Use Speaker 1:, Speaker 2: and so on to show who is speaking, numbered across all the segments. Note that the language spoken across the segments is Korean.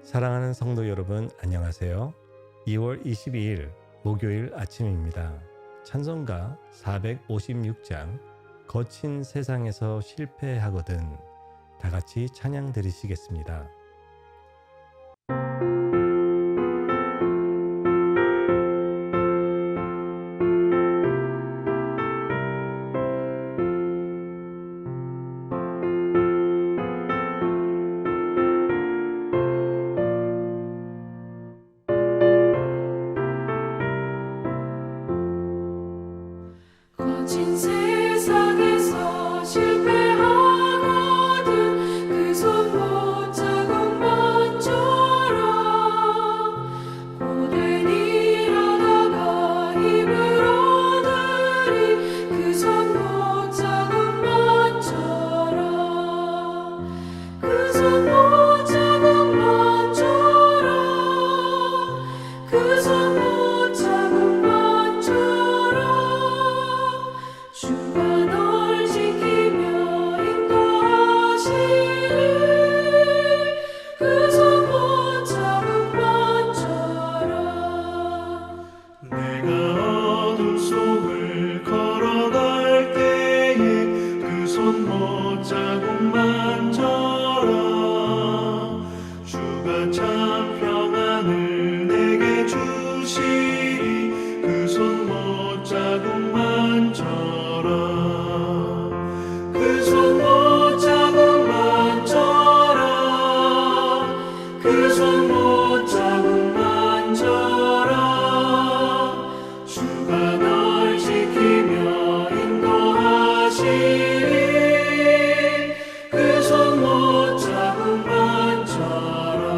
Speaker 1: 사랑하는 성도 여러분, 안녕하세요. 2월 22일 목요일 아침입니다. 찬송가 456장 거친 세상에서 실패하거든, 다 같이 찬양 드리시겠습니다.
Speaker 2: 거친 세상에서 실패하거든 그 손 못자국만처럼 고된 일하다가 힘을 얻으리 그 손 못자국만처럼 그 손 못자국만처럼 그 손 주가 널 지키며 인도하시리 그 손 못자국만처럼
Speaker 3: 내가 어둠 속을 걸어갈 때에 그 손 못자국만처럼 주가 참 평안을 내게 주시리 그 손 못자국만처럼 그 손 못자국만처럼 그 손 못자국만처럼 주가 널 지키며 인도하시리 그 손 못자국만처럼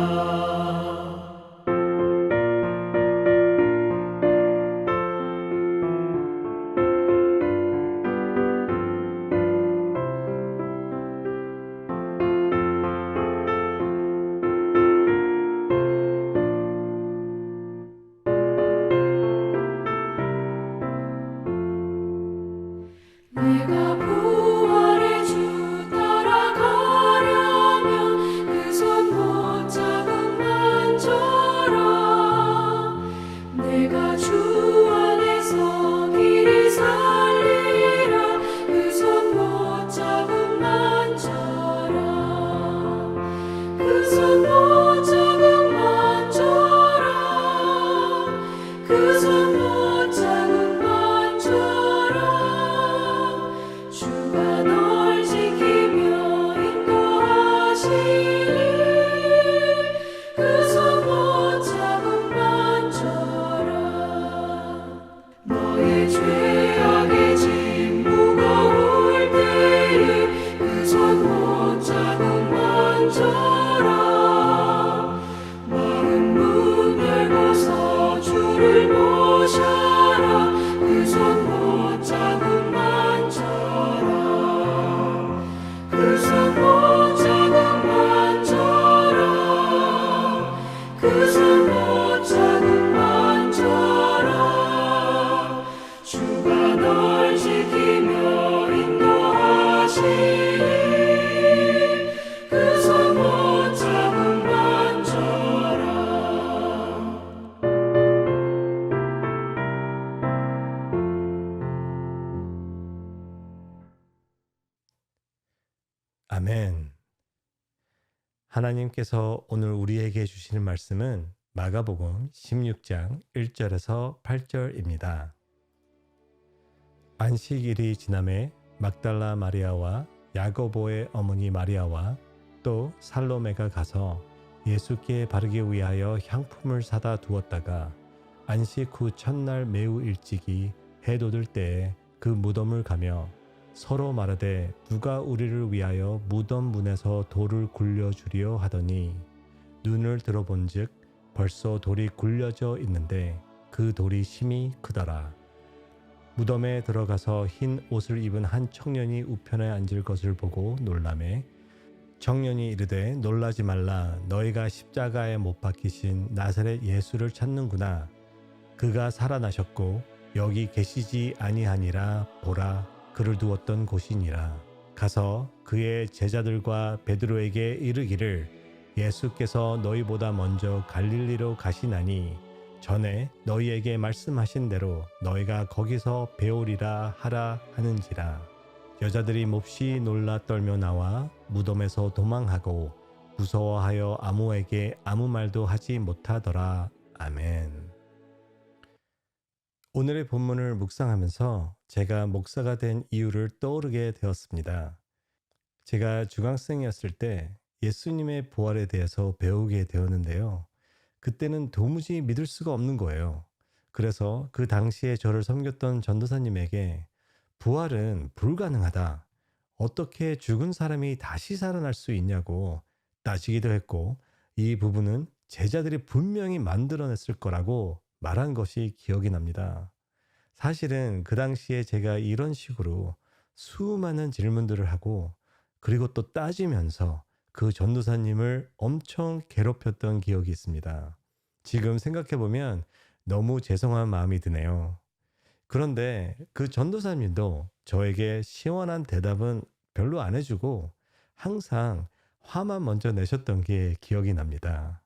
Speaker 2: 내가 부활의 주 따라가려면 그 손 못자국만처럼 내가 주 안에서 길이 살리라 그 손 못자국만처럼 그 손 못자국만처럼 그 손 못자국만처럼 주가 널 지키며 인도하시리 그 손 못자국만처럼 너의 죄악의 짐 무거울 때에 그 손 못자국만처럼 마음 문 열고서 주를 모셔라 그 손 못자국만처럼 그 손 못자국만처럼 그 손 못자국만처럼 주가 널 지키며 인도하시리 그 손 못자국만처럼
Speaker 1: 아멘. 하나님께서 오늘 우리에게 주시는 말씀은 마가복음 16장 1절에서 8절입니다. 안식일이 지남에 막달라 마리아와 야고보의 어머니 마리아와 또 살로메가 가서 예수께 바르기 위하여 향품을 사다 두었다가 안식 후 첫날 매우 일찍이 해 돋을 때에 그 무덤을 가며 서로 말하되 누가 우리를 위하여 무덤 문에서 돌을 굴려주려 하더니 눈을 들어본즉 벌써 돌이 굴려져 있는데 그 돌이 심히 크더라. 무덤에 들어가서 흰 옷을 입은 한 청년이 우편에 앉을 것을 보고 놀라매 청년이 이르되 놀라지 말라, 너희가 십자가에 못 박히신 나사렛 예수를 찾는구나. 그가 살아나셨고 여기 계시지 아니하니라. 보라, 그를 두었던 곳이니라. 가서 그의 제자들과 베드로에게 이르기를 예수께서 너희보다 먼저 갈릴리로 가시나니 전에 너희에게 말씀하신 대로 너희가 거기서 배우리라 하라 하는지라. 여자들이 몹시 놀라 떨며 나와 무덤에서 도망하고 무서워하여 아무에게 아무 말도 하지 못하더라. 아멘. 오늘의 본문을 묵상하면서 제가 목사가 된 이유를 떠오르게 되었습니다. 제가 중학생이었을 때 예수님의 부활에 대해서 배우게 되었는데요. 그때는 도무지 믿을 수가 없는 거예요. 그래서 그 당시에 저를 섬겼던 전도사님에게 부활은 불가능하다. 어떻게 죽은 사람이 다시 살아날 수 있냐고 따지기도 했고, 이 부분은 제자들이 분명히 만들어냈을 거라고 말한 것이 기억이 납니다. 사실은 그 당시에 제가 이런 식으로 수많은 질문들을 하고 그리고 또 따지면서 그 전도사님을 엄청 괴롭혔던 기억이 있습니다. 지금 생각해보면 너무 죄송한 마음이 드네요. 그런데 그 전도사님도 저에게 시원한 대답은 별로 안 해주고 항상 화만 먼저 내셨던 게 기억이 납니다.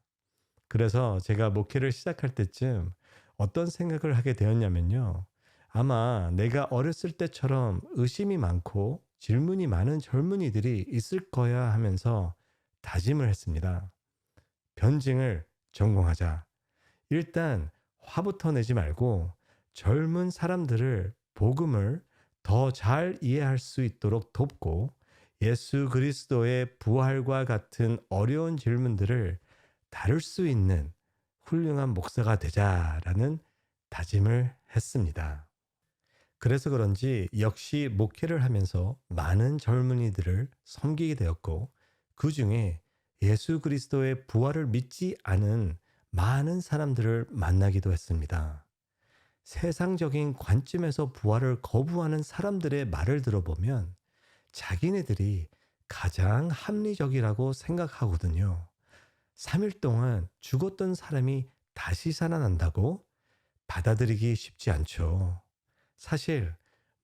Speaker 1: 그래서 제가 목회를 시작할 때쯤 어떤 생각을 하게 되었냐면요. 아마 내가 어렸을 때처럼 의심이 많고 질문이 많은 젊은이들이 있을 거야 하면서 다짐을 했습니다. 변증을 전공하자. 일단 화부터 내지 말고 젊은 사람들을 복음을 더 잘 이해할 수 있도록 돕고 예수 그리스도의 부활과 같은 어려운 질문들을 다룰 수 있는 훌륭한 목사가 되자라는 다짐을 했습니다. 그래서 그런지 역시 목회를 하면서 많은 젊은이들을 섬기게 되었고 그 중에 예수 그리스도의 부활을 믿지 않은 많은 사람들을 만나기도 했습니다. 세상적인 관점에서 부활을 거부하는 사람들의 말을 들어보면 자기네들이 가장 합리적이라고 생각하거든요. 3일 동안 죽었던 사람이 다시 살아난다고 받아들이기 쉽지 않죠. 사실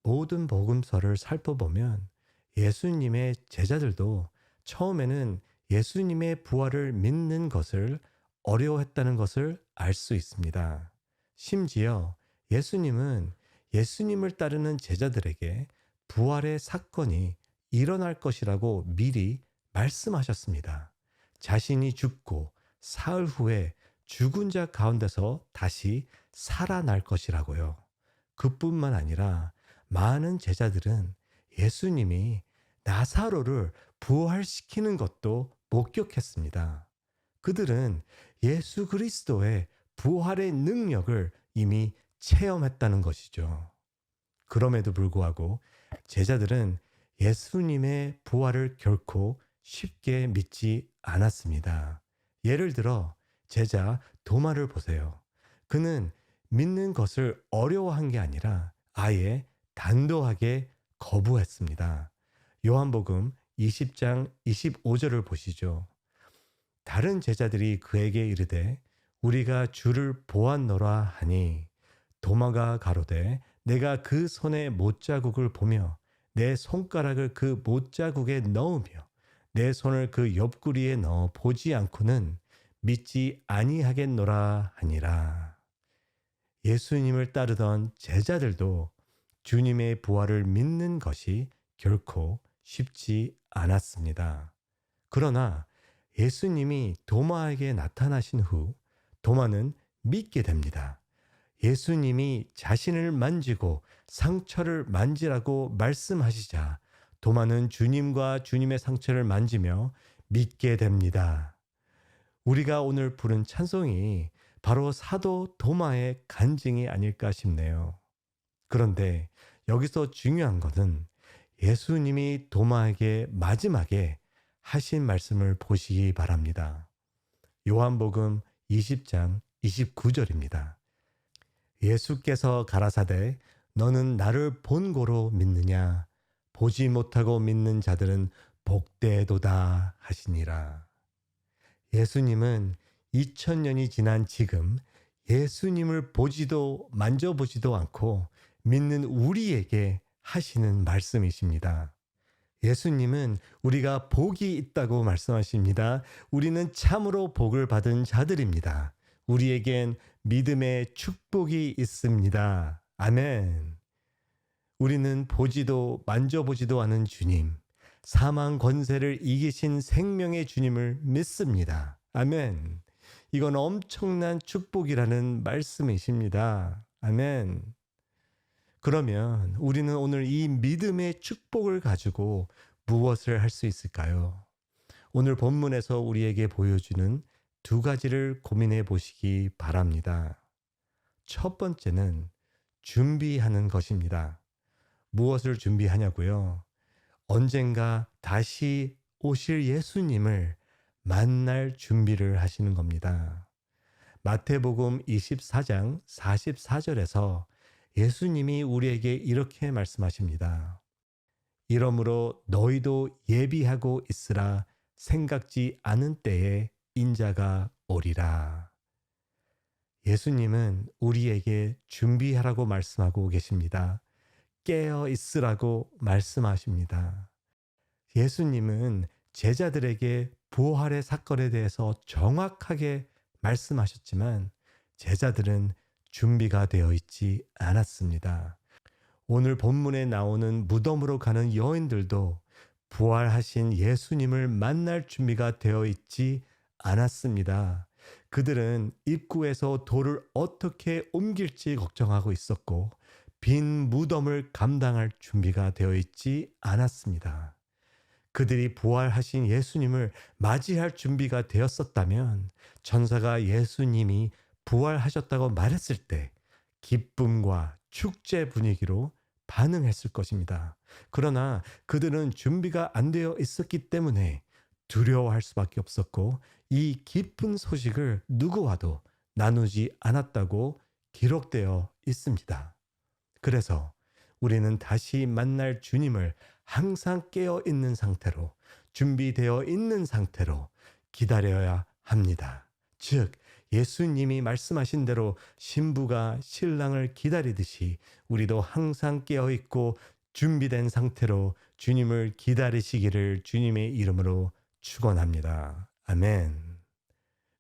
Speaker 1: 모든 복음서를 살펴보면 예수님의 제자들도 처음에는 예수님의 부활을 믿는 것을 어려워했다는 것을 알 수 있습니다. 심지어 예수님은 예수님을 따르는 제자들에게 부활의 사건이 일어날 것이라고 미리 말씀하셨습니다. 자신이 죽고 사흘 후에 죽은 자 가운데서 다시 살아날 것이라고요. 그뿐만 아니라 많은 제자들은 예수님이 나사로를 부활시키는 것도 목격했습니다. 그들은 예수 그리스도의 부활의 능력을 이미 체험했다는 것이죠. 그럼에도 불구하고 제자들은 예수님의 부활을 결코 쉽게 믿지 않았습니다. 예를 들어 제자 도마를 보세요. 그는 믿는 것을 어려워한 게 아니라 아예 단도하게 거부했습니다. 요한복음 20장 25절을 보시죠. 다른 제자들이 그에게 이르되 우리가 주를 보았노라 하니 도마가 가로되 내가 그 손의 못자국을 보며 내 손가락을 그 못자국에 넣으며 내 손을 그 옆구리에 넣어 보지 않고는 믿지 아니하겠노라 하니라. 예수님을 따르던 제자들도 주님의 부활을 믿는 것이 결코 쉽지 않았습니다. 그러나 예수님이 도마에게 나타나신 후 도마는 믿게 됩니다. 예수님이 자신을 만지고 상처를 만지라고 말씀하시자 도마는 주님과 주님의 상처를 만지며 믿게 됩니다. 우리가 오늘 부른 찬송이 바로 사도 도마의 간증이 아닐까 싶네요. 그런데 여기서 중요한 것은 예수님이 도마에게 마지막에 하신 말씀을 보시기 바랍니다. 요한복음 20장 29절입니다. 예수께서 가라사대 너는 나를 본고로 믿느냐 보지 못하고 믿는 자들은 복되도다 하시니라. 예수님은 2000년이 지난 지금 예수님을 보지도 만져보지도 않고 믿는 우리에게 하시는 말씀이십니다. 예수님은 우리가 복이 있다고 말씀하십니다. 우리는 참으로 복을 받은 자들입니다. 우리에겐 믿음의 축복이 있습니다. 아멘. 우리는 보지도 만져보지도 않은 주님, 사망 권세를 이기신 생명의 주님을 믿습니다. 아멘. 이건 엄청난 축복이라는 말씀이십니다. 아멘. 그러면 우리는 오늘 이 믿음의 축복을 가지고 무엇을 할 수 있을까요? 오늘 본문에서 우리에게 보여주는 두 가지를 고민해 보시기 바랍니다. 첫 번째는 준비하는 것입니다. 무엇을 준비하냐고요? 언젠가 다시 오실 예수님을 만날 준비를 하시는 겁니다. 마태복음 24장 44절에서 예수님이 우리에게 이렇게 말씀하십니다. 이러므로 너희도 예비하고 있으라. 생각지 않은 때에 인자가 오리라. 예수님은 우리에게 준비하라고 말씀하고 계십니다. 깨어 있으라고 말씀하십니다. 예수님은 제자들에게 부활의 사건에 대해서 정확하게 말씀하셨지만 제자들은 준비가 되어 있지 않았습니다. 오늘 본문에 나오는 무덤으로 가는 여인들도 부활하신 예수님을 만날 준비가 되어 있지 않았습니다. 그들은 입구에서 돌을 어떻게 옮길지 걱정하고 있었고 빈 무덤을 감당할 준비가 되어 있지 않았습니다. 그들이 부활하신 예수님을 맞이할 준비가 되었었다면 천사가 예수님이 부활하셨다고 말했을 때 기쁨과 축제 분위기로 반응했을 것입니다. 그러나 그들은 준비가 안 되어 있었기 때문에 두려워할 수밖에 없었고 이 기쁜 소식을 누구와도 나누지 않았다고 기록되어 있습니다. 그래서 우리는 다시 만날 주님을 항상 깨어 있는 상태로 준비되어 있는 상태로 기다려야 합니다. 즉 예수님이 말씀하신 대로 신부가 신랑을 기다리듯이 우리도 항상 깨어 있고 준비된 상태로 주님을 기다리시기를 주님의 이름으로 축원합니다. 아멘.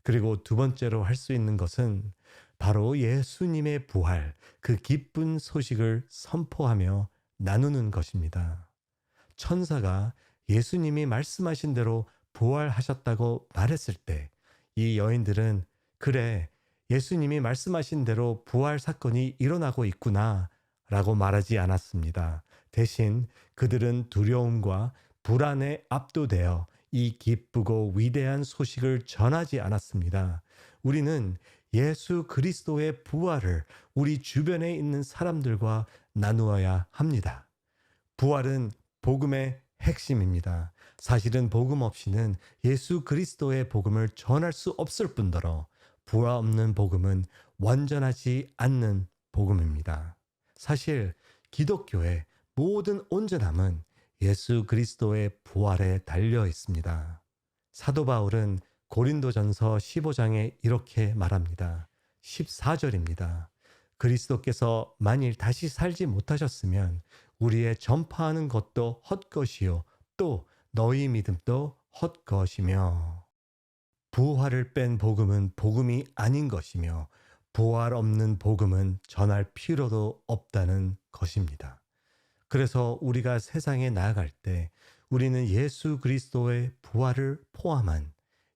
Speaker 1: 그리고 두 번째로 할 수 있는 것은 바로 예수님의 부활, 그 기쁜 소식을 선포하며 나누는 것입니다. 천사가 예수님이 말씀하신 대로 부활하셨다고 말했을 때 이 여인들은 그래, 예수님이 말씀하신 대로 부활 사건이 일어나고 있구나 라고 말하지 않았습니다. 대신 그들은 두려움과 불안에 압도되어 이 기쁘고 위대한 소식을 전하지 않았습니다. 우리는 예수 그리스도의 부활을 우리 주변에 있는 사람들과 나누어야 합니다. 부활은 복음의 핵심입니다. 사실은 복음 없이는 예수 그리스도의 복음을 전할 수 없을 뿐더러 부활 없는 복음은 완전하지 않는 복음입니다. 사실 기독교의 모든 온전함은 예수 그리스도의 부활에 달려 있습니다. 사도 바울은 고린도전서 15장에 이렇게 말합니다. 14절입니다. 그리스도께서 만일 다시 살지 못하셨으면 우리의 전파하는 것도 헛것이요 또 너희 믿음도 헛것이며 부활을 뺀 복음은 복음이 아닌 것이며 부활 없는 복음은 전할 필요도 없다는 것입니다. 그래서 우리가 세상에 나아갈 때 우리는 예수 그리스도의 부활을 포함한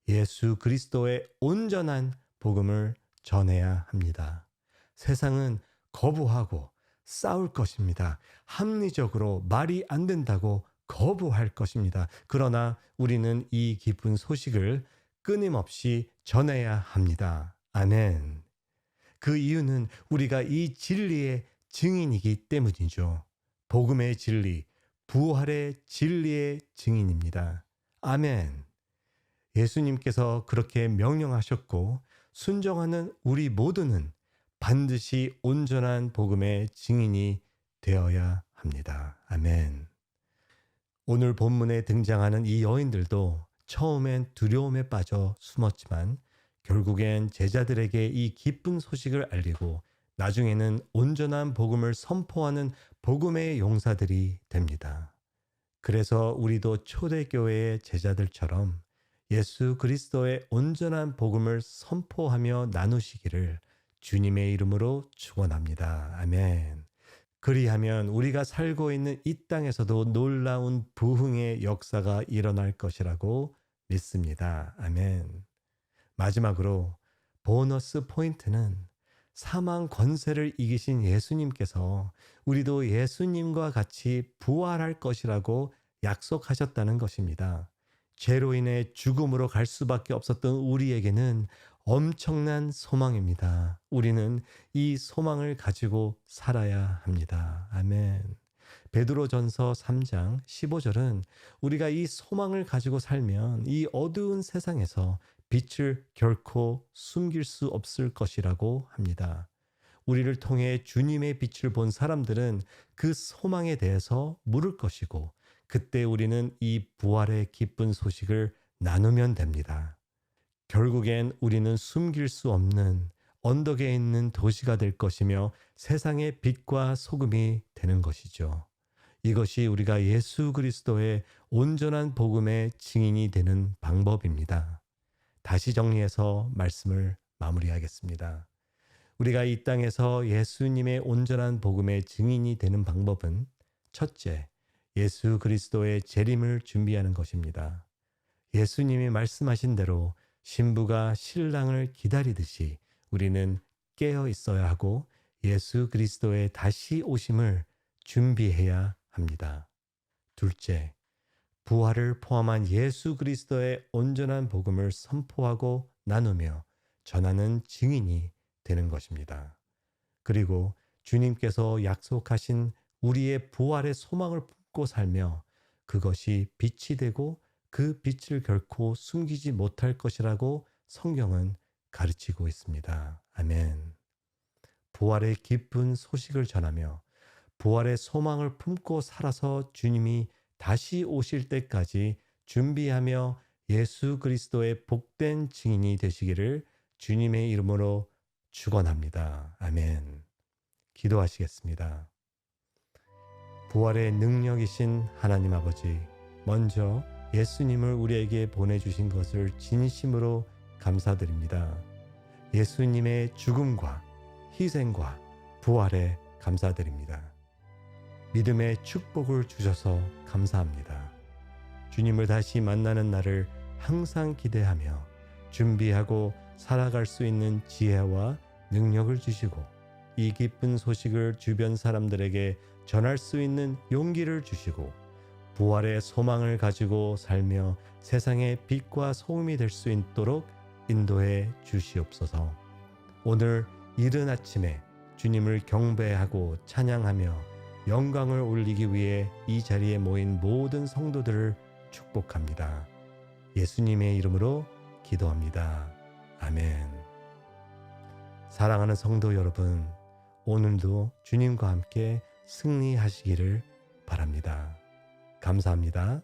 Speaker 1: 예수 그리스도의 온전한 복음을 전해야 합니다. 세상은 거부하고 싸울 것입니다. 합리적으로 말이 안 된다고 거부할 것입니다. 그러나 우리는 이 기쁜 소식을 끊임없이 전해야 합니다. 아멘. 그 이유는 우리가 이 진리의 증인이기 때문이죠. 복음의 진리, 부활의 진리의 증인입니다. 아멘. 예수님께서 그렇게 명령하셨고 순종하는 우리 모두는 반드시 온전한 복음의 증인이 되어야 합니다. 아멘. 오늘 본문에 등장하는 이 여인들도 처음엔 두려움에 빠져 숨었지만 결국엔 제자들에게 이 기쁜 소식을 알리고 나중에는 온전한 복음을 선포하는 복음의 용사들이 됩니다. 그래서 우리도 초대교회의 제자들처럼 예수 그리스도의 온전한 복음을 선포하며 나누시기를 주님의 이름으로 축원합니다. 아멘. 그리하면 우리가 살고 있는 이 땅에서도 놀라운 부흥의 역사가 일어날 것이라고 믿습니다. 아멘. 마지막으로 보너스 포인트는 사망 권세를 이기신 예수님께서 우리도 예수님과 같이 부활할 것이라고 약속하셨다는 것입니다. 죄로 인해 죽음으로 갈 수밖에 없었던 우리에게는 엄청난 소망입니다. 우리는 이 소망을 가지고 살아야 합니다. 아멘. 베드로전서 3장 15절은 우리가 이 소망을 가지고 살면 이 어두운 세상에서 빛을 결코 숨길 수 없을 것이라고 합니다. 우리를 통해 주님의 빛을 본 사람들은 그 소망에 대해서 물을 것이고 그때 우리는 이 부활의 기쁜 소식을 나누면 됩니다. 결국엔 우리는 숨길 수 없는 언덕에 있는 도시가 될 것이며 세상의 빛과 소금이 되는 것이죠. 이것이 우리가 예수 그리스도의 온전한 복음의 증인이 되는 방법입니다. 다시 정리해서 말씀을 마무리하겠습니다. 우리가 이 땅에서 예수님의 온전한 복음의 증인이 되는 방법은 첫째, 예수 그리스도의 재림을 준비하는 것입니다. 예수님이 말씀하신 대로 신부가 신랑을 기다리듯이 우리는 깨어 있어야 하고 예수 그리스도의 다시 오심을 준비해야 합니다. 둘째, 부활을 포함한 예수 그리스도의 온전한 복음을 선포하고 나누며 전하는 증인이 되는 것입니다. 그리고 주님께서 약속하신 우리의 부활의 소망을 품고 살며 그것이 빛이 되고 그 빛을 결코 숨기지 못할 것이라고 성경은 가르치고 있습니다. 아멘. 부활의 기쁜 소식을 전하며 부활의 소망을 품고 살아서 주님이 다시 오실 때까지 준비하며 예수 그리스도의 복된 증인이 되시기를 주님의 이름으로 축원합니다. 아멘. 기도하시겠습니다. 부활의 능력이신 하나님 아버지, 먼저 예수님을 우리에게 보내주신 것을 진심으로 감사드립니다. 예수님의 죽음과 희생과 부활에 감사드립니다. 믿음의 축복을 주셔서 감사합니다. 주님을 다시 만나는 날을 항상 기대하며 준비하고 살아갈 수 있는 지혜와 능력을 주시고 이 기쁜 소식을 주변 사람들에게 전할 수 있는 용기를 주시고 부활의 소망을 가지고 살며 세상의 빛과 소음이 될 수 있도록 인도해 주시옵소서. 오늘 이른 아침에 주님을 경배하고 찬양하며 영광을 올리기 위해 이 자리에 모인 모든 성도들을 축복합니다. 예수님의 이름으로 기도합니다. 아멘. 사랑하는 성도 여러분, 오늘도 주님과 함께 승리하시기를 바랍니다. 감사합니다.